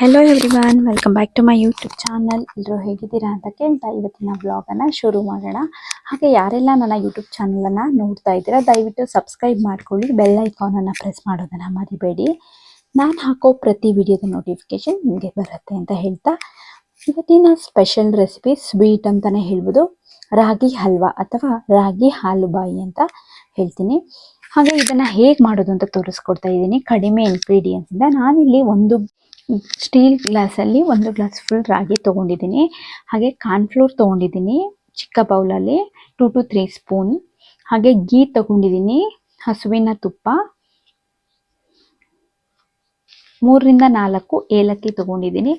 Hello everyone, welcome back to my YouTube channel. ಎಲ್ಲರೂ ಹೇಗಿದ್ದೀರಾ ಅಂತ ಕೇಳ್ತಾ ಇವತ್ತಿನ ಬ್ಲಾಗನ್ನು ಶುರು ಮಾಡೋಣ. ಹಾಗೆ ಯಾರೆಲ್ಲ ನನ್ನ ಯೂಟ್ಯೂಬ್ ಚಾನಲನ್ನು ನೋಡ್ತಾ ಇದ್ದೀರಾ ದಯವಿಟ್ಟು ಸಬ್ಸ್ಕ್ರೈಬ್ ಮಾಡ್ಕೊಳ್ಳಿ, ಬೆಲ್ ಐಕಾನನ್ನು ಪ್ರೆಸ್ ಮಾಡೋದನ್ನು ಮರಿಬೇಡಿ. ನಾನು ಹಾಕೋ ಪ್ರತಿ ವಿಡಿಯೋದ ನೋಟಿಫಿಕೇಶನ್ ನಿಮಗೆ ಬರುತ್ತೆ ಅಂತ ಹೇಳ್ತಾ ಇವತ್ತಿನ ಸ್ಪೆಷಲ್ ರೆಸಿಪಿ ಸ್ವೀಟ್ ಅಂತಲೇ ಹೇಳ್ಬೋದು, ರಾಗಿ ಹಲ್ವಾ ಅಥವಾ ರಾಗಿ ಹಾಲುಬಾಯಿ ಅಂತ ಹೇಳ್ತೀನಿ. ಹಾಗೆ ಇದನ್ನು ಹೇಗೆ ಮಾಡೋದು ಅಂತ ತೋರಿಸ್ಕೊಡ್ತಾ ಇದ್ದೀನಿ ಕಡಿಮೆ ಇಂಗ್ರೀಡಿಯೆಂಟ್ಸಿಂದ. ನಾನಿಲ್ಲಿ ಒಂದು ಸ್ಟೀಲ್ ಗ್ಲಾಸಲ್ಲಿ 1 ಗ್ಲಾಸ್ ಫುಲ್ ರಾಗಿ ತೊಗೊಂಡಿದ್ದೀನಿ. ಹಾಗೆ ಕಾರ್ನ್ಫ್ಲೋರ್ ತೊಗೊಂಡಿದ್ದೀನಿ ಚಿಕ್ಕ ಬೌಲಲ್ಲಿ 2 to 3 ಸ್ಪೂನ್. ಹಾಗೆ ಗೀ ತೊಗೊಂಡಿದ್ದೀನಿ, ಹಸುವಿನ ತುಪ್ಪ, 3 ರಿಂದ 4 ಏಲಕ್ಕಿ ತೊಗೊಂಡಿದ್ದೀನಿ.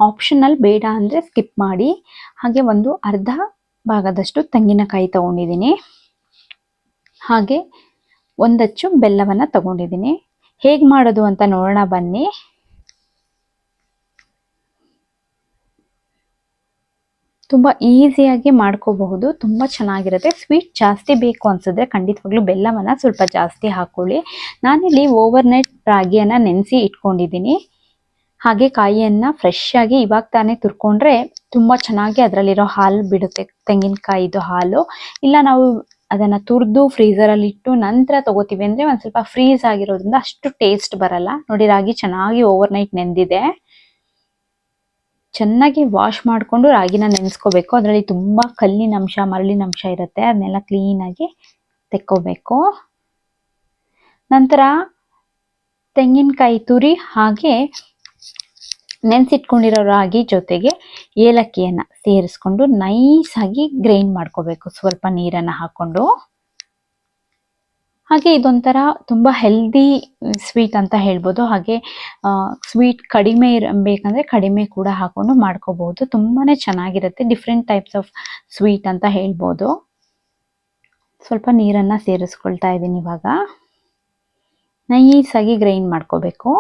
ಆಪ್ಷನಲ್, ಬೇಡ ಅಂದರೆ ಸ್ಕಿಪ್ ಮಾಡಿ. ಹಾಗೆ ಒಂದು ಅರ್ಧ ಭಾಗದಷ್ಟು ತೆಂಗಿನಕಾಯಿ ತೊಗೊಂಡಿದ್ದೀನಿ. ಹಾಗೆ ಒಂದಚ್ಚು ಬೆಲ್ಲವನ್ನು ತಗೊಂಡಿದ್ದೀನಿ. ಹೇಗೆ ಮಾಡೋದು ಅಂತ ನೋಡೋಣ ಬನ್ನಿ. ತುಂಬ ಈಸಿಯಾಗಿ ಮಾಡ್ಕೋಬಹುದು, ತುಂಬ ಚೆನ್ನಾಗಿರುತ್ತೆ. ಸ್ವೀಟ್ ಜಾಸ್ತಿ ಬೇಕು ಅನ್ಸಿದ್ರೆ ಖಂಡಿತವಾಗ್ಲೂ ಬೆಲ್ಲವನ್ನು ಸ್ವಲ್ಪ ಜಾಸ್ತಿ ಹಾಕ್ಕೊಳ್ಳಿ. ನಾನಿಲ್ಲಿ ಓವರ್ನೈಟ್ ರಾಗಿಯನ್ನು ನೆನೆಸಿ ಇಟ್ಕೊಂಡಿದ್ದೀನಿ. ಹಾಗೆ ಕಾಯಿಯನ್ನು ಫ್ರೆಶ್ ಆಗಿ ಇವಾಗ ತಾನೇ ತುರ್ಕೊಂಡ್ರೆ ತುಂಬ ಚೆನ್ನಾಗಿ ಅದರಲ್ಲಿರೋ ಹಾಲು ಬಿಡುತ್ತೆ, ತೆಂಗಿನಕಾಯಿದು ಹಾಲು. ಇಲ್ಲ ನಾವು ಅದನ್ನು ತುರಿದು ಫ್ರೀಝರಲ್ಲಿ ಇಟ್ಟು ನಂತರ ತಗೋತೀವಿ ಅಂದರೆ ಒಂದು ಸ್ವಲ್ಪ ಫ್ರೀಸ್ ಆಗಿರೋದ್ರಿಂದ ಅಷ್ಟು ಟೇಸ್ಟ್ ಬರಲ್ಲ. ನೋಡಿ, ರಾಗಿ ಚೆನ್ನಾಗಿ ಓವರ್ನೈಟ್ ನೆಂದಿದೆ. ಚೆನ್ನಾಗಿ ವಾಶ್ ಮಾಡಿಕೊಂಡು ರಾಗಿನ ನೆನೆಸ್ಕೋಬೇಕು. ಅದರಲ್ಲಿ ತುಂಬ ಕಲ್ಲಿನ ಅಂಶ, ಮರಳಿನ ಅಂಶ ಇರುತ್ತೆ, ಅದನ್ನೆಲ್ಲ ಕ್ಲೀನಾಗಿ ತೆಕ್ಕೋಬೇಕು. ನಂತರ ತೆಂಗಿನಕಾಯಿ ತುರಿ ಹಾಗೆ ನೆನೆಸಿಟ್ಕೊಂಡಿರೋ ರಾಗಿ ಜೊತೆಗೆ ಏಲಕ್ಕಿಯನ್ನು ಸೇರಿಸ್ಕೊಂಡು ನೈಸಾಗಿ ಗ್ರೈಂಡ್ ಮಾಡ್ಕೋಬೇಕು, ಸ್ವಲ್ಪ ನೀರನ್ನು ಹಾಕ್ಕೊಂಡು. ಹಾಗೆ ಇದೊಂಥರ ತುಂಬ ಹೆಲ್ದಿ ಸ್ವೀಟ್ ಅಂತ ಹೇಳ್ಬೋದು. ಹಾಗೆ ಸ್ವೀಟ್ ಕಡಿಮೆ ಬೇಕಂದರೆ ಕಡಿಮೆ ಕೂಡ ಹಾಕ್ಕೊಂಡು ಮಾಡ್ಕೋಬಹುದು, ತುಂಬಾ ಚೆನ್ನಾಗಿರುತ್ತೆ. ಡಿಫ್ರೆಂಟ್ ಟೈಪ್ಸ್ ಆಫ್ ಸ್ವೀಟ್ ಅಂತ ಹೇಳ್ಬೋದು. ಸ್ವಲ್ಪ ನೀರನ್ನು ಸೇರಿಸ್ಕೊಳ್ತಾ ಇದ್ದೀನಿ. ಇವಾಗ ನೈಸಾಗಿ ಗ್ರೈಂಡ್ ಮಾಡ್ಕೋಬೇಕು.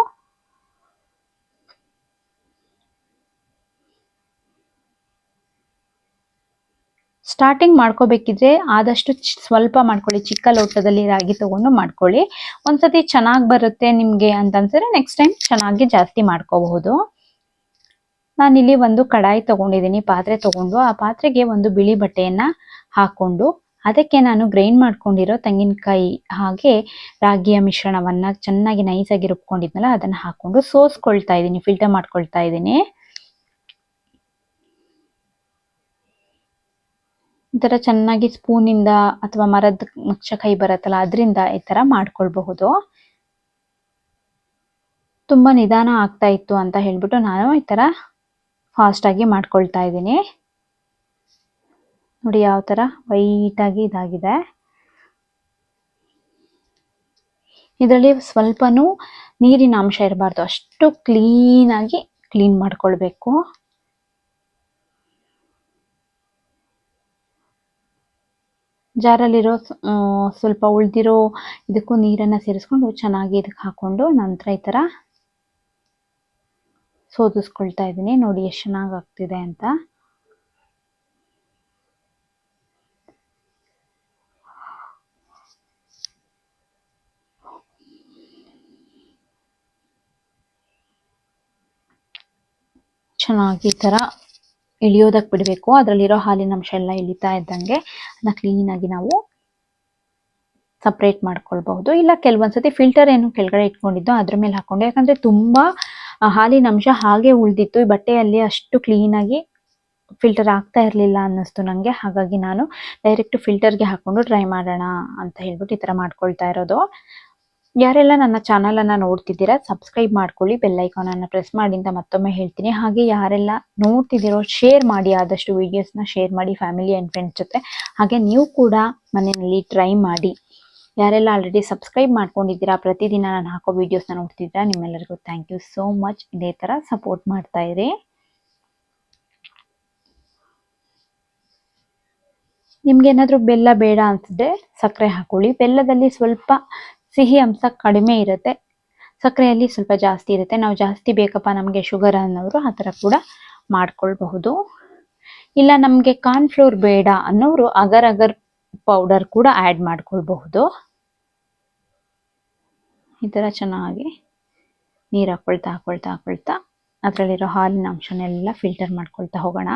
ಸ್ಟಾರ್ಟಿಂಗ್ ಮಾಡ್ಕೋಬೇಕಿದ್ರೆ ಆದಷ್ಟು ಸ್ವಲ್ಪ ಮಾಡ್ಕೊಳ್ಳಿ, ಚಿಕ್ಕ ಲೋಟದಲ್ಲಿ ರಾಗಿ ತಗೊಂಡು ಮಾಡ್ಕೊಳ್ಳಿ. ಒಂದ್ಸತಿ ಚೆನ್ನಾಗಿ ಬರುತ್ತೆ ನಿಮಗೆ ಅಂತ ಅನ್ಸಿದ್ರೆ ನೆಕ್ಸ್ಟ್ ಟೈಮ್ ಚೆನ್ನಾಗಿ ಜಾಸ್ತಿ ಮಾಡ್ಕೋಬಹುದು. ನಾನಿಲ್ಲಿ ಒಂದು ಕಡಾಯಿ ತಗೊಂಡಿದ್ದೀನಿ, ಪಾತ್ರೆ ತಗೊಂಡು ಆ ಪಾತ್ರೆಗೆ ಒಂದು ಬಿಳಿ ಬಟ್ಟೆಯನ್ನು ಹಾಕ್ಕೊಂಡು ಅದಕ್ಕೆ ನಾನು ಗ್ರೈಂಡ್ ಮಾಡ್ಕೊಂಡಿರೋ ತೆಂಗಿನಕಾಯಿ ಹಾಗೆ ರಾಗಿಯ ಮಿಶ್ರಣವನ್ನು ಚೆನ್ನಾಗಿ ನೈಸಾಗಿ ರುಬ್ಕೊಂಡಿದ್ನಲ್ಲ ಅದನ್ನು ಹಾಕ್ಕೊಂಡು ಸೋಸ್ಕೊಳ್ತಾ ಇದ್ದೀನಿ, ಫಿಲ್ಟರ್ ಮಾಡ್ಕೊಳ್ತಾ ಇದ್ದೀನಿ. ಈ ಥರ ಚೆನ್ನಾಗಿ ಸ್ಪೂನಿಂದ ಅಥವಾ ಮರದ ಮಚ್ಚಕೈ ಬರುತ್ತಲ್ಲ ಅದರಿಂದ ಈ ಥರ ಮಾಡ್ಕೊಳ್ಬಹುದು. ತುಂಬ ನಿಧಾನ ಆಗ್ತಾ ಇತ್ತು ಅಂತ ಹೇಳ್ಬಿಟ್ಟು ನಾನು ಈ ಥರ ಫಾಸ್ಟಾಗಿ ಮಾಡ್ಕೊಳ್ತಾ ಇದ್ದೀನಿ. ನೋಡಿ ಯಾವ ಥರ ವೈಟಾಗಿ ಇದಾಗಿದೆ. ಇದರಲ್ಲಿ ಸ್ವಲ್ಪನೂ ನೀರಿನ ಅಂಶ ಇರಬಾರ್ದು, ಅಷ್ಟು ಕ್ಲೀನಾಗಿ ಕ್ಲೀನ್ ಮಾಡ್ಕೊಳ್ಬೇಕು. ಜಾರಲ್ಲಿರೋ ಸ್ವಲ್ಪ ಉಳಿದಿರೋ ಇದಕ್ಕೂ ನೀರನ್ನು ಸೇರಿಸ್ಕೊಂಡು ಚೆನ್ನಾಗಿ ಇದಕ್ಕೆ ಹಾಕ್ಕೊಂಡು ನಂತರ ಈ ಥರ ಸೋದಿಸ್ಕೊಳ್ತಾ ಇದ್ದೀನಿ. ನೋಡಿ ಎಷ್ಟು ಚೆನ್ನಾಗಿ ಆಗ್ತಿದೆ ಅಂತ. ಚೆನ್ನಾಗಿ ಈ ಥರ ಇಳಿಯೋದಕ್ಕೆ ಬಿಡಬೇಕು. ಅದರಲ್ಲಿರೋ ಹಾಲಿನ ಅಂಶ ಎಲ್ಲ ಇಳಿತಾ ಇದ್ದಂಗೆ ಅದನ್ನ ಕ್ಲೀನಾಗಿ ನಾವು ಸಪ್ರೇಟ್ ಮಾಡ್ಕೊಳ್ಬಹುದು. ಇಲ್ಲ ಕೆಲವೊಂದ್ಸತಿ ಫಿಲ್ಟರ್ ಏನು ಕೆಳಗಡೆ ಇಟ್ಕೊಂಡಿದ್ದೋ ಅದ್ರ ಮೇಲೆ ಹಾಕ್ಕೊಂಡು, ಯಾಕಂದರೆ ತುಂಬ ಹಾಲಿನ ಅಂಶ ಹಾಗೆ ಉಳಿದಿತ್ತು ಈ ಬಟ್ಟೆಯಲ್ಲಿ, ಅಷ್ಟು ಕ್ಲೀನಾಗಿ ಫಿಲ್ಟರ್ ಆಗ್ತಾ ಇರಲಿಲ್ಲ ಅನ್ನಿಸ್ತು ನನಗೆ. ಹಾಗಾಗಿ ನಾನು ಡೈರೆಕ್ಟ್ ಫಿಲ್ಟರ್ಗೆ ಹಾಕ್ಕೊಂಡು ಟ್ರೈ ಮಾಡೋಣ ಅಂತ ಹೇಳ್ಬಿಟ್ಟು ಈ ಥರ ಮಾಡ್ಕೊಳ್ತಾ ಇರೋದು. ಯಾರೆಲ್ಲ ನನ್ನ ಚಾನಲನ್ನು ನೋಡ್ತಿದ್ದೀರಾ ಸಬ್ಸ್ಕ್ರೈಬ್ ಮಾಡ್ಕೊಳ್ಳಿ, ಬೆಲ್ ಐಕಾನನ್ನು ಪ್ರೆಸ್ ಮಾಡಿ ಅಂತ ಮತ್ತೊಮ್ಮೆ ಹೇಳ್ತೀನಿ. ಹಾಗೆ ಯಾರೆಲ್ಲ ನೋಡ್ತಿದ್ದೀರೋ ಶೇರ್ ಮಾಡಿ, ಆದಷ್ಟು ವೀಡಿಯೋಸ್ನ ಶೇರ್ ಮಾಡಿ ಫ್ಯಾಮಿಲಿ ಆ್ಯಂಡ್ ಫ್ರೆಂಡ್ಸ್ ಜೊತೆ. ಹಾಗೆ ನೀವು ಕೂಡ ಮನೆಯಲ್ಲಿ ಟ್ರೈ ಮಾಡಿ. ಯಾರೆಲ್ಲ ಆಲ್ರೆಡಿ ಸಬ್ಸ್ಕ್ರೈಬ್ ಮಾಡ್ಕೊಂಡಿದ್ದೀರಾ, ಪ್ರತಿದಿನ ನಾನು ಹಾಕೋ ವೀಡಿಯೋಸ್ನ ನೋಡ್ತಿದ್ದೀರಾ, ನಿಮ್ಮೆಲ್ಲರಿಗೂ ಥ್ಯಾಂಕ್ ಯು ಸೋ ಮಚ್. ಇದೇ ಥರ ಸಪೋರ್ಟ್ ಮಾಡ್ತಾ ಇರಿ. ನಿಮ್ಗೇನಾದರೂ ಬೆಲ್ಲ ಬೇಡ ಅನಿಸಿದ್ರೆ ಸಕ್ಕರೆ ಹಾಕೊಳ್ಳಿ. ಬೆಲ್ಲದಲ್ಲಿ ಸ್ವಲ್ಪ ಸಿಹಿ ಅಂಶ ಕಡಿಮೆ ಇರುತ್ತೆ, ಸಕ್ಕರೆಯಲ್ಲಿ ಸ್ವಲ್ಪ ಜಾಸ್ತಿ ಇರುತ್ತೆ. ನಾವು ಜಾಸ್ತಿ ಬೇಕಪ್ಪ ನಮಗೆ ಶುಗರ್ ಅನ್ನೋರು ಆ ಥರ ಕೂಡ ಮಾಡ್ಕೊಳ್ಬಹುದು. ಇಲ್ಲ ನಮಗೆ ಕಾರ್ನ್ಫ್ಲೋರ್ ಬೇಡ ಅನ್ನೋರು ಅಗರ್ ಅಗರ್ ಪೌಡರ್ ಕೂಡ ಆ್ಯಡ್ ಮಾಡ್ಕೊಳ್ಬಹುದು. ಈ ಥರ ಚೆನ್ನಾಗಿ ನೀರು ಹಾಕ್ಕೊಳ್ತಾ ಅದರಲ್ಲಿರೋ ಹಾಲಿನ ಅಂಶನೆಲ್ಲ ಫಿಲ್ಟರ್ ಮಾಡ್ಕೊಳ್ತಾ ಹೋಗೋಣ.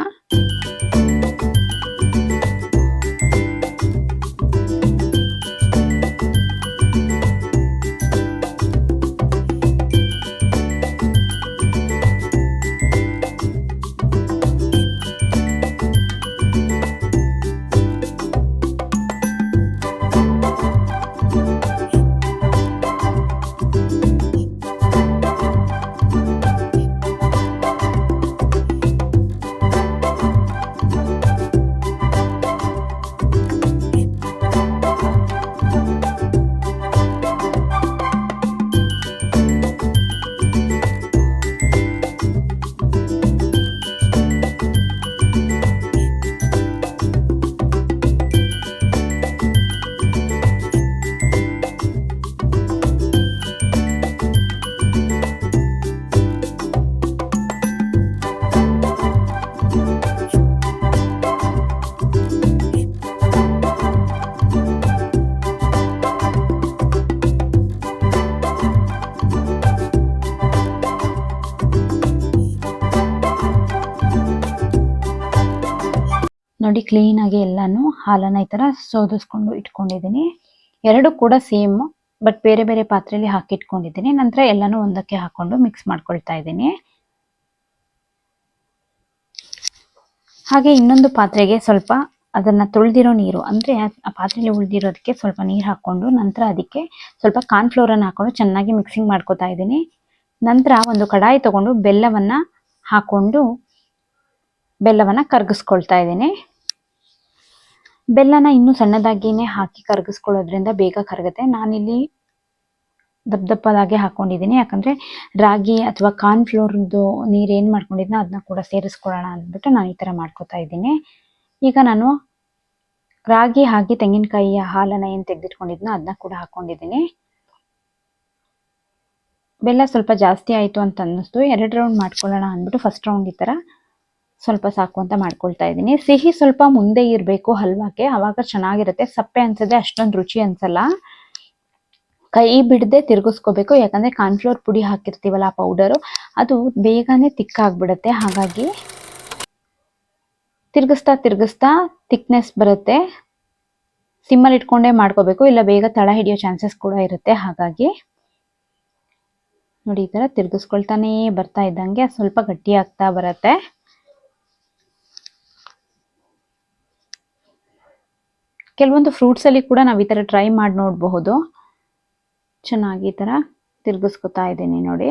ನೋಡಿ ಕ್ಲೀನಾಗಿ ಎಲ್ಲಾನು ಹಾಲನ್ನ ಈ ತರ ಸೋದಿಸ್ಕೊಂಡು ಇಟ್ಕೊಂಡಿದ್ದೀನಿ. ಎರಡು ಕೂಡ ಸೇಮ್, ಬಟ್ ಬೇರೆ ಬೇರೆ ಪಾತ್ರೆಯಲ್ಲಿ ಹಾಕಿಟ್ಕೊಂಡಿದ್ದೀನಿ. ನಂತರ ಎಲ್ಲಾನು ಒಂದಕ್ಕೆ ಹಾಕೊಂಡು ಮಿಕ್ಸ್ ಮಾಡ್ಕೊಳ್ತಾ ಇದ್ದೀನಿ. ಹಾಗೆ ಇನ್ನೊಂದು ಪಾತ್ರೆಗೆ ಸ್ವಲ್ಪ ಅದನ್ನ ತೊಳೆದಿರೋ ನೀರು, ಅಂದ್ರೆ ಆ ಪಾತ್ರೆಯಲ್ಲಿ ಉಳಿದಿರೋದಕ್ಕೆ ಸ್ವಲ್ಪ ನೀರು ಹಾಕೊಂಡು ನಂತರ ಅದಕ್ಕೆ ಸ್ವಲ್ಪ ಕಾರ್ನ್ಫ್ಲೋರ್ ಅನ್ನು ಹಾಕೊಂಡು ಚೆನ್ನಾಗಿ ಮಿಕ್ಸಿಂಗ್ ಮಾಡ್ಕೊತಾ ಇದ್ದೀನಿ. ನಂತರ ಒಂದು ಕಡಾಯಿ ತಗೊಂಡು ಬೆಲ್ಲವನ್ನ ಹಾಕೊಂಡು ಬೆಲ್ಲವನ್ನ ಕರಗಿಸ್ಕೊಳ್ತಾ ಇದ್ದೀನಿ. ಬೆಲ್ಲನ ಇನ್ನೂ ಸಣ್ಣದಾಗಿನೇ ಹಾಕಿ ಕರಗಿಸ್ಕೊಳ್ಳೋದ್ರಿಂದ ಬೇಗ ಕರಗುತ್ತೆ. ನಾನಿಲ್ಲಿ ದಪ್ಪ ದಪ್ಪದಾಗೆ ಹಾಕೊಂಡಿದ್ದೀನಿ, ಯಾಕಂದ್ರೆ ರಾಗಿ ಅಥವಾ ಕಾರ್ನ್ಫ್ಲೋರ್ದು ನೀರು ಏನು ಮಾಡ್ಕೊಂಡಿದ್ನೋ ಅದನ್ನ ಕೂಡ ಸೇರಿಸ್ಕೊಳ್ಳೋಣ ಅಂದ್ಬಿಟ್ಟು ನಾನು ಈ ಥರ ಮಾಡ್ಕೊತಾ ಇದ್ದೀನಿ. ಈಗ ನಾನು ರಾಗಿ ಹಾಕಿ ತೆಂಗಿನಕಾಯಿಯ ಹಾಲನ್ನ ಏನು ತೆಗೆದಿಟ್ಕೊಂಡಿದ್ನೋ ಅದನ್ನ ಕೂಡ ಹಾಕೊಂಡಿದ್ದೀನಿ. ಬೆಲ್ಲ ಸ್ವಲ್ಪ ಜಾಸ್ತಿ ಆಯಿತು ಅಂತ ಅನ್ನಿಸ್ತು. 2 ರೌಂಡ್ ಮಾಡ್ಕೊಳ್ಳೋಣ ಅಂದ್ಬಿಟ್ಟು ಫಸ್ಟ್ ರೌಂಡ್ ಈ ಥರ ಸ್ವಲ್ಪ ಸಾಕು ಅಂತ ಮಾಡ್ಕೊಳ್ತಾ ಇದ್ದೀನಿ. ಸಿಹಿ ಸ್ವಲ್ಪ ಮುಂದೆ ಇರಬೇಕು ಹಲ್ವಾಕ್ಕೆ, ಅವಾಗ ಚೆನ್ನಾಗಿರುತ್ತೆ. ಸಪ್ಪೆ ಅನ್ಸದೆ ಅಷ್ಟೊಂದು ರುಚಿ ಅನ್ಸಲ್ಲ. ಕೈ ಬಿಡದೆ ತಿರುಗಿಸ್ಕೋಬೇಕು, ಯಾಕಂದ್ರೆ ಕಾರ್ನ್ಫ್ಲೋರ್ ಪುಡಿ ಹಾಕಿರ್ತೀವಲ್ಲ ಆ ಪೌಡರು, ಅದು ಬೇಗನೆ ತಿಕ್ಕಾಗ್ಬಿಡುತ್ತೆ. ಹಾಗಾಗಿ ತಿರುಗಿಸ್ತಾ ಥಿಕ್ನೆಸ್ ಬರುತ್ತೆ. ಸಿಮ್ಮಲ್ಲಿ ಇಟ್ಕೊಂಡೇ ಮಾಡ್ಕೋಬೇಕು, ಇಲ್ಲ ಬೇಗ ತಳ ಹಿಡಿಯೋ ಚಾನ್ಸಸ್ ಕೂಡ ಇರುತ್ತೆ. ಹಾಗಾಗಿ ನೋಡಿ ಈ ತರ ತಿರುಗಿಸ್ಕೊಳ್ತಾನೆ ಬರ್ತಾ ಇದ್ದಂಗೆ ಸ್ವಲ್ಪ ಗಟ್ಟಿ ಆಗ್ತಾ ಬರುತ್ತೆ. ಕೆಲವೊಂದು ಫ್ರೂಟ್ಸ್ ಅಲ್ಲಿ ಕೂಡ ನಾವು ಈ ತರ ಟ್ರೈ ಮಾಡಿ ನೋಡಬಹುದು. ಚೆನ್ನಾಗಿ ಈ ತರ ತಿರುಗಿಸ್ಕೊತಾ ಇದ್ದೀನಿ ನೋಡಿ.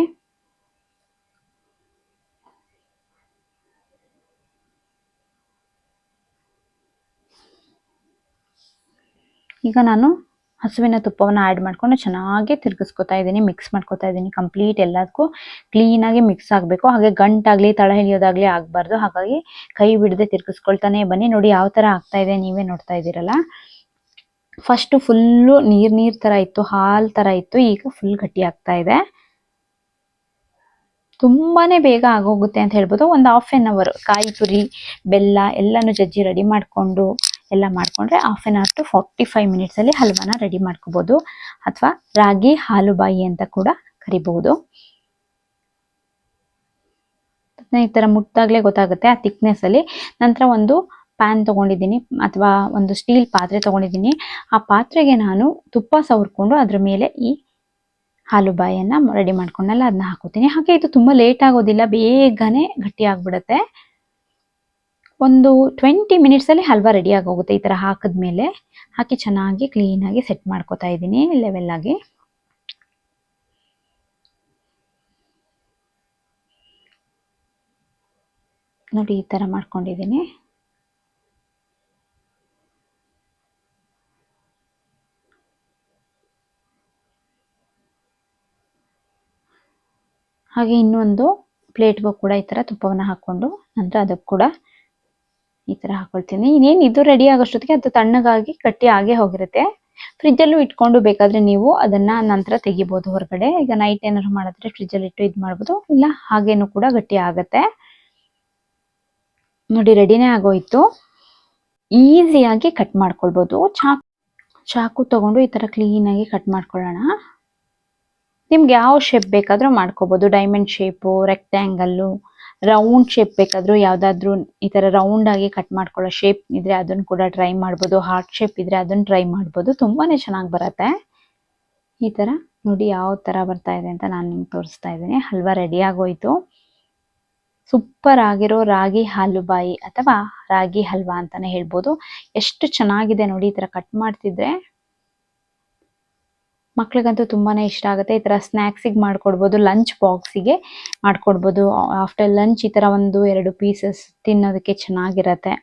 ಈಗ ನಾನು ಹಸುವಿನ ತುಪ್ಪವನ್ನು ಆ್ಯಡ್ ಮಾಡ್ಕೊಂಡು ಚೆನ್ನಾಗಿ ತಿರುಗಿಸ್ಕೊತಾ ಇದ್ದೀನಿ, ಮಿಕ್ಸ್ ಮಾಡ್ಕೊತಾ ಇದ್ದೀನಿ. ಕಂಪ್ಲೀಟ್ ಎಲ್ಲದಕ್ಕೂ ಕ್ಲೀನಾಗಿ ಮಿಕ್ಸ್ ಆಗಬೇಕು. ಹಾಗೆ ಗಂಟಾಗಲಿ ತಳ ಹಿಡಿಯೋದಾಗಲಿ ಆಗಬಾರ್ದು. ಹಾಗಾಗಿ ಕೈ ಬಿಡದೆ ತಿರುಗಿಸ್ಕೊಳ್ತಾನೆ ಬನ್ನಿ. ನೋಡಿ ಯಾವ ಥರ ಆಗ್ತಾ ಇದೆ, ನೀವೇ ನೋಡ್ತಾ ಇದ್ದೀರಲ್ಲ. ಫಸ್ಟ್ ಫುಲ್ಲು ನೀರು ಥರ ಇತ್ತು, ಹಾಲು ಥರ ಇತ್ತು, ಈಗ ಫುಲ್ ಗಟ್ಟಿ ಆಗ್ತಾ ಇದೆ. ತುಂಬಾನೇ ಬೇಗ ಆಗೋಗುತ್ತೆ ಅಂತ ಹೇಳ್ಬೋದು. ಒಂದು ½ ಕಾಯಿ ತುರಿ ಬೆಲ್ಲ ಎಲ್ಲಾನು ಜಜ್ಜಿ ರೆಡಿ ಮಾಡಿಕೊಂಡು ಎಲ್ಲ ಮಾಡ್ಕೊಂಡ್ರೆ ½ to 45 minutes ಅಲ್ಲಿ ಹಲ್ವಾನ ರೆಡಿ ಮಾಡ್ಕೋಬಹುದು. ಅಥವಾ ರಾಗಿ ಹಾಲುಬಾಯಿ ಅಂತ ಕೂಡ ಕರಿಬಹುದು. ಈ ತರ ಮುಟ್ಟಾಗ್ಲೇ ಗೊತ್ತಾಗುತ್ತೆ ಆ ಥಿಕ್ನೆಸ್ ಅಲ್ಲಿ. ನಂತರ ಒಂದು ಪ್ಯಾನ್ ತಗೊಂಡಿದ್ದೀನಿ ಅಥವಾ ಒಂದು ಸ್ಟೀಲ್ ಪಾತ್ರೆ ತಗೊಂಡಿದ್ದೀನಿ. ಆ ಪಾತ್ರೆಗೆ ನಾನು ತುಪ್ಪ ಸವರ್ಕೊಂಡು ಅದ್ರ ಮೇಲೆ ಈ ಹಾಲುಬಾಯಿಯನ್ನ ರೆಡಿ ಮಾಡ್ಕೊಂಡಲ್ಲ ಅದನ್ನ ಹಾಕೋತೀನಿ. ಹಾಗೆ ಇದು ತುಂಬಾ ಲೇಟ್ ಆಗೋದಿಲ್ಲ, ಬೇಗನೆ ಗಟ್ಟಿ ಆಗ್ಬಿಡುತ್ತೆ. ಒಂದು 20 minutes ಅಲ್ಲಿ ಹಲ್ವಾ ರೆಡಿ ಆಗೋಗುತ್ತೆ. ಈ ತರ ಹಾಕಿದ್ಮೇಲೆ ಹಾಕಿ ಚೆನ್ನಾಗಿ ಕ್ಲೀನಾಗಿ ಸೆಟ್ ಮಾಡ್ಕೊತಾ ಇದ್ದೀನಿ ಲೆವೆಲ್ ಆಗಿ. ನೋಡಿ ಈ ತರ ಮಾಡ್ಕೊಂಡಿದ್ದೀನಿ. ಹಾಗೆ ಇನ್ನೊಂದು ಪ್ಲೇಟ್ಗೂ ಕೂಡ ಈ ತರ ತುಪ್ಪವನ್ನು ಹಾಕೊಂಡು ನಂತರ ಅದಕ್ಕೆ ಕೂಡ ಈ ತರ ಹಾಕೊಳ್ತೀನಿ. ಇನ್ನೇನು ಇದು ರೆಡಿ ಆಗೋಷ್ಟೊತ್ತಿಗೆ ಅದು ತಣ್ಣಗಾಗಿ ಗಟ್ಟಿ ಆಗೇ ಹೋಗಿರುತ್ತೆ. ಫ್ರಿಜ್ಜಲ್ಲೂ ಇಟ್ಕೊಂಡು ಬೇಕಾದ್ರೆ ನೀವು ಅದನ್ನ ನಂತರ ತೆಗಿಬಹುದು ಹೊರಗಡೆ. ಈಗ ನೈಟ್ ಏನಾದ್ರು ಮಾಡಿದ್ರೆ ಫ್ರಿಜ್ಜಲ್ಲಿ ಇಟ್ಟು ಇದು ಮಾಡ್ಬೋದು, ಇಲ್ಲ ಹಾಗೇನು ಕೂಡ ಗಟ್ಟಿ ಆಗತ್ತೆ. ನೋಡಿ ರೆಡಿನೇ ಆಗೋಯ್ತು. ಈಸಿಯಾಗಿ ಕಟ್ ಮಾಡ್ಕೊಳ್ಬೋದು. ಚಾಕು ತಗೊಂಡು ಈ ತರ ಕ್ಲೀನಾಗಿ ಕಟ್ ಮಾಡ್ಕೊಳ್ಳೋಣ. ನಿಮ್ಗೆ ಯಾವ ಶೇಪ್ ಬೇಕಾದ್ರೂ ಮಾಡ್ಕೋಬಹುದು. Diamond shape, rectangle, round shape ಬೇಕಾದ್ರೂ ಯಾವ್ದಾದ್ರು ಈ ತರ ರೌಂಡ್ ಆಗಿ ಕಟ್ ಮಾಡ್ಕೊಳ್ಳೋ ಶೇಪ್ ಇದ್ರೆ ಅದನ್ನ ಕೂಡ ಟ್ರೈ ಮಾಡ್ಬೋದು. ಹಾರ್ಟ್ ಶೇಪ್ ಇದ್ರೆ ಅದನ್ನ ಟ್ರೈ ಮಾಡ್ಬೋದು. ತುಂಬಾನೇ ಚೆನ್ನಾಗಿ ಬರುತ್ತೆ. ಈ ತರ ನೋಡಿ ಯಾವ ತರ ಬರ್ತಾ ಇದೆ ಅಂತ ನಾನು ನಿಮ್ಗೆ ತೋರಿಸ್ತಾ ಇದ್ದೀನಿ. ಹಲ್ವಾ ರೆಡಿ ಆಗೋಯ್ತು. ಸೂಪರ್ ಆಗಿರೋ ರಾಗಿ ಹಾಲುಬಾಯಿ ಅಥವಾ ರಾಗಿ ಹಲ್ವಾ ಅಂತಾನೆ ಹೇಳ್ಬೋದು. ಎಷ್ಟು ಚೆನ್ನಾಗಿದೆ ನೋಡಿ. ಈ ತರ ಕಟ್ ಮಾಡ್ತಿದ್ರೆ ಮಕ್ಳಿಗಂತೂ ತುಂಬಾನೇ ಇಷ್ಟ ಆಗುತ್ತೆ. ಈ ತರ ಸ್ನ್ಯಾಕ್ಸಿಗೆ ಮಾಡ್ಕೊಡ್ಬೋದು, ಲಂಚ್ ಬಾಕ್ಸಿಗೆ ಮಾಡ್ಕೊಡ್ಬೋದು. ಆಫ್ಟರ್ ಲಂಚ್ ಈ ತರ 1-2 ಪೀಸಸ್ ತಿನ್ನೋದಕ್ಕೆ ಚೆನ್ನಾಗಿರತ್ತೆ.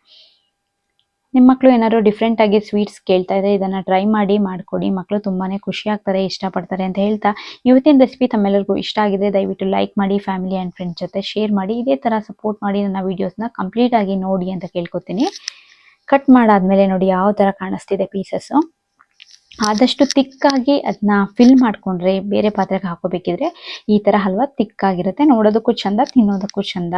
ನಿಮ್ಮ ಮಕ್ಕಳು ಏನಾದ್ರು ಡಿಫ್ರೆಂಟ್ ಆಗಿ ಸ್ವೀಟ್ಸ್ ಕೇಳ್ತಾ ಇದ್ರೆ ಇದನ್ನ ಟ್ರೈ ಮಾಡಿ ಮಾಡ್ಕೊಡಿ. ಮಕ್ಕಳು ತುಂಬಾನೇ ಖುಷಿ ಆಗ್ತಾರೆ, ಇಷ್ಟಪಡ್ತಾರೆ ಅಂತ ಹೇಳ್ತಾ ಇವತ್ತಿನ ರೆಸಿಪಿ ತಮ್ಮೆಲ್ಲರಿಗೂ ಇಷ್ಟ ಆಗಿದೆ. ದಯವಿಟ್ಟು ಲೈಕ್ ಮಾಡಿ, ಫ್ಯಾಮಿಲಿ ಆ್ಯಂಡ್ ಫ್ರೆಂಡ್ಸ್ ಜೊತೆ ಶೇರ್ ಮಾಡಿ. ಇದೇ ತರ ಸಪೋರ್ಟ್ ಮಾಡಿ ನನ್ನ ವಿಡಿಯೋಸ್ನ ಕಂಪ್ಲೀಟ್ ಆಗಿ ನೋಡಿ ಅಂತ ಕೇಳ್ಕೊತೀನಿ. ಕಟ್ ಮಾಡಾದ್ಮೇಲೆ ನೋಡಿ ಯಾವ ತರ ಕಾಣಿಸ್ತಿದೆ ಪೀಸಸ್. ಆದಷ್ಟು ತಿಕ್ಕಾಗಿ ಅದನ್ನ ಫಿಲ್ ಮಾಡ್ಕೊಂಡ್ರೆ ಬೇರೆ ಪಾತ್ರೆಗೆ ಹಾಕೋಬೇಕಿದ್ರೆ ಈ ತರ ಹಲ್ವಾ ತಿಕ್ಕಾಗಿರುತ್ತೆ. ನೋಡೋದಕ್ಕೂ ಚಂದ, ತಿನ್ನೋದಕ್ಕೂ ಚಂದ.